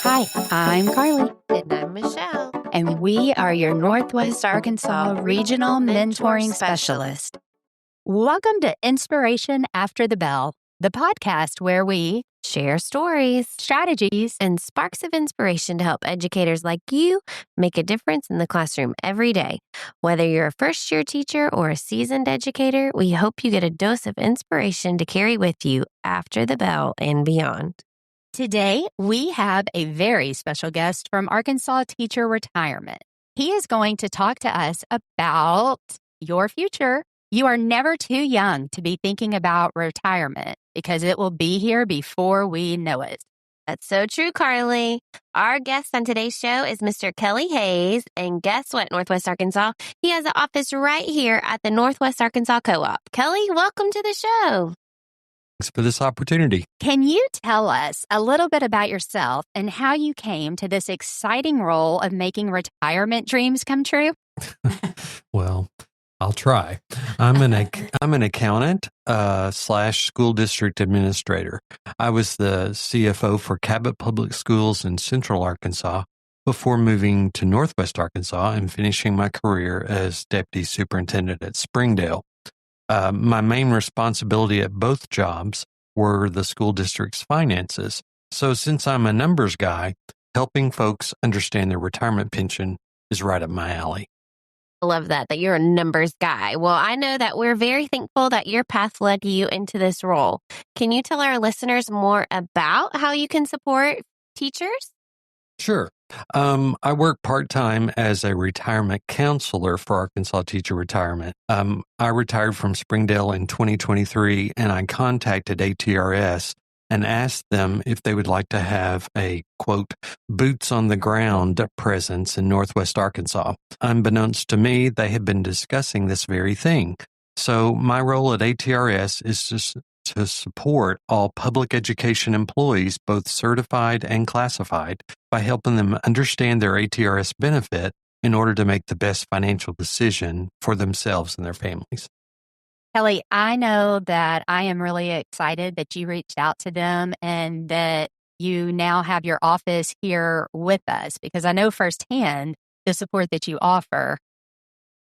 Hi, I'm Carly, And I'm Michelle. and we are your Northwest Arkansas Regional Mentoring Specialist. Welcome to Inspiration After the Bell, the podcast where we Share stories strategies. and sparks of inspiration to help educators like you make a difference in the classroom every day. Whether you're a first-year teacher or a seasoned educator, we hope you get a dose of inspiration to carry with you after the bell and beyond. Today, we have a very special guest from Arkansas Teacher Retirement. He is going to talk to us about your future. You are never too young to be thinking about retirement because it will be here before we know it. That's so true, Carly. Our guest on today's show is Mr. Kelly Hayes. And guess what, Northwest Arkansas? He has an office right here at the Northwest Arkansas Co-op. Kelly, welcome to the show. Thanks for this opportunity. Can you tell us a little bit about yourself and how you came to this exciting role of making retirement dreams come true? Well, I'll try. I'm an accountant slash school district administrator. I was the CFO for Cabot Public Schools in Central Arkansas before moving to Northwest Arkansas and finishing my career as deputy superintendent at Springdale. My main responsibility at both jobs were the school district's finances. So since I'm a numbers guy, helping folks understand their retirement pension is right up my alley. I love that you're a numbers guy. Well, I know that we're very thankful that your path led you into this role. Can you tell our listeners more about how you can support teachers? Sure. I work part-time as a retirement counselor for Arkansas Teacher Retirement. I retired from Springdale in 2023, and I contacted ATRS and asked them if they would like to have a, quote, boots on the ground presence in Northwest Arkansas. Unbeknownst to me, they had been discussing this very thing. So my role at ATRS is to support all public education employees, both certified and classified, by helping them understand their ATRS benefit in order to make the best financial decision for themselves and their families. Kelly, I know that I am really excited that you reached out to them and that you now have your office here with us because I know firsthand the support that you offer.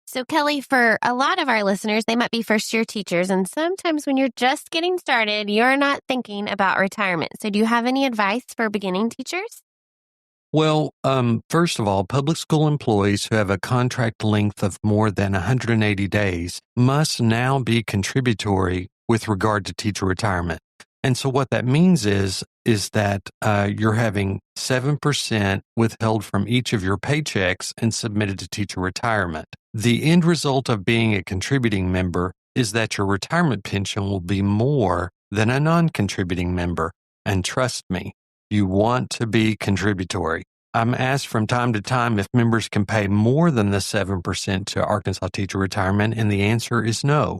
So, Kelly, for a lot of our listeners, they might be first-year teachers, and sometimes when you're just getting started, you're not thinking about retirement. So do you have any advice for beginning teachers? Well, first of all, public school employees who have a contract length of more than 180 days must now be contributory with regard to teacher retirement. And so what that means is that you're having 7% withheld from each of your paychecks and submitted to teacher retirement. The end result of being a contributing member is that your retirement pension will be more than a non-contributing member. And trust me, you want to be contributory. I'm asked from time to time if members can pay more than the 7% to Arkansas Teacher Retirement, and the answer is no.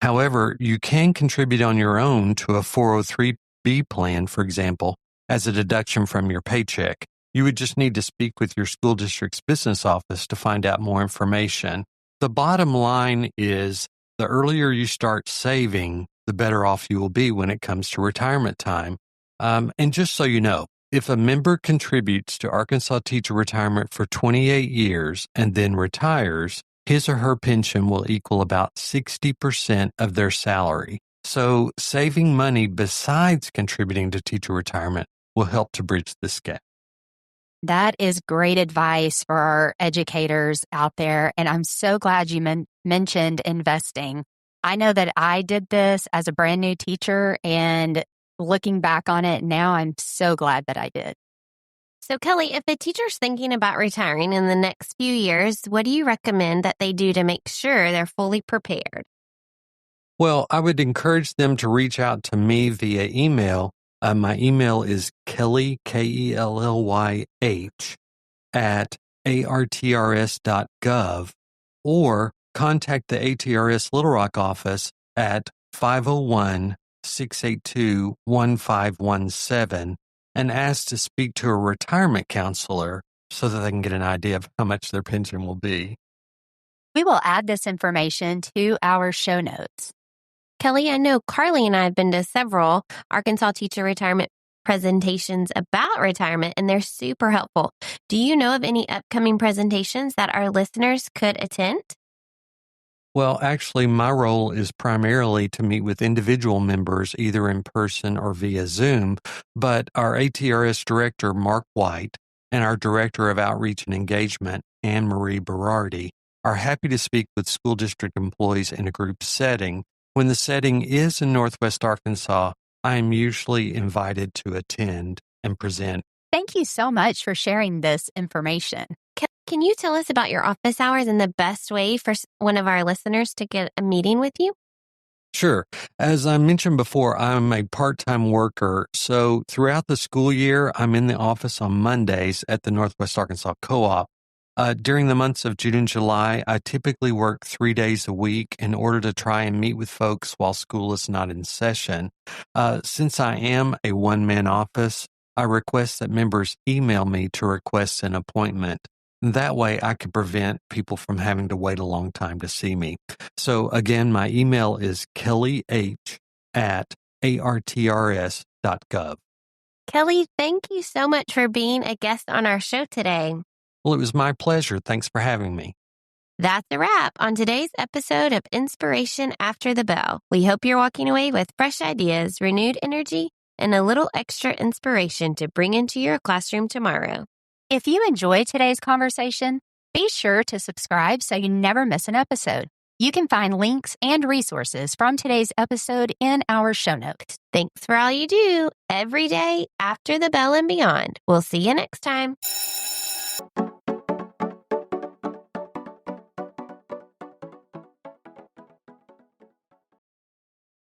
However, you can contribute on your own to a 403B plan, for example, as a deduction from your paycheck. You would just need to speak with your school district's business office to find out more information. The bottom line is the earlier you start saving, the better off you will be when it comes to retirement time. And just so you know, if a member contributes to Arkansas Teacher Retirement for 28 years and then retires, his or her pension will equal about 60% of their salary. So saving money besides contributing to teacher retirement will help to bridge this gap. That is great advice for our educators out there. And I'm so glad you mentioned investing. I know that I did this as a brand new teacher, and looking back on it now, I'm so glad that I did. So, Kelly, if a teacher's thinking about retiring in the next few years, what do you recommend that they do to make sure they're fully prepared? Well, I would encourage them to reach out to me via email. My email is Kelly, KELLYH, at ARTRS.gov, or contact the ATRS Little Rock office at 501-682-1517 and ask to speak to a retirement counselor so that they can get an idea of how much their pension will be. We will add this information to our show notes. Kelly, I know Carly and I have been to several Arkansas Teacher Retirement presentations about retirement, and they're super helpful. Do you know of any upcoming presentations that our listeners could attend? Well, actually, my role is primarily to meet with individual members, either in person or via Zoom, but our ATRS director, Mark White, and our director of outreach and engagement, Marie Berardi, are happy to speak with school district employees in a group setting. When the setting is in Northwest Arkansas, I am usually invited to attend and present. Thank you so much for sharing this information. Can you tell us about your office hours and the best way for one of our listeners to get a meeting with you? Sure. As I mentioned before, I'm a part-time worker. So throughout the school year, I'm in the office on Mondays at the Northwest Arkansas Co-op. During the months of June and July, I typically work 3 days a week in order to try and meet with folks while school is not in session. Since I am a one-man office, I request that members email me to request an appointment. That way I can prevent people from having to wait a long time to see me. So again, my email is kellych@artrs.gov. Kelly, thank you so much for being a guest on our show today. Well, it was my pleasure. Thanks for having me. That's a wrap on today's episode of Inspiration After the Bell. We hope you're walking away with fresh ideas, renewed energy, and a little extra inspiration to bring into your classroom tomorrow. If you enjoyed today's conversation, be sure to subscribe so you never miss an episode. You can find links and resources from today's episode in our show notes. Thanks for all you do every day after the bell and beyond. We'll see you next time.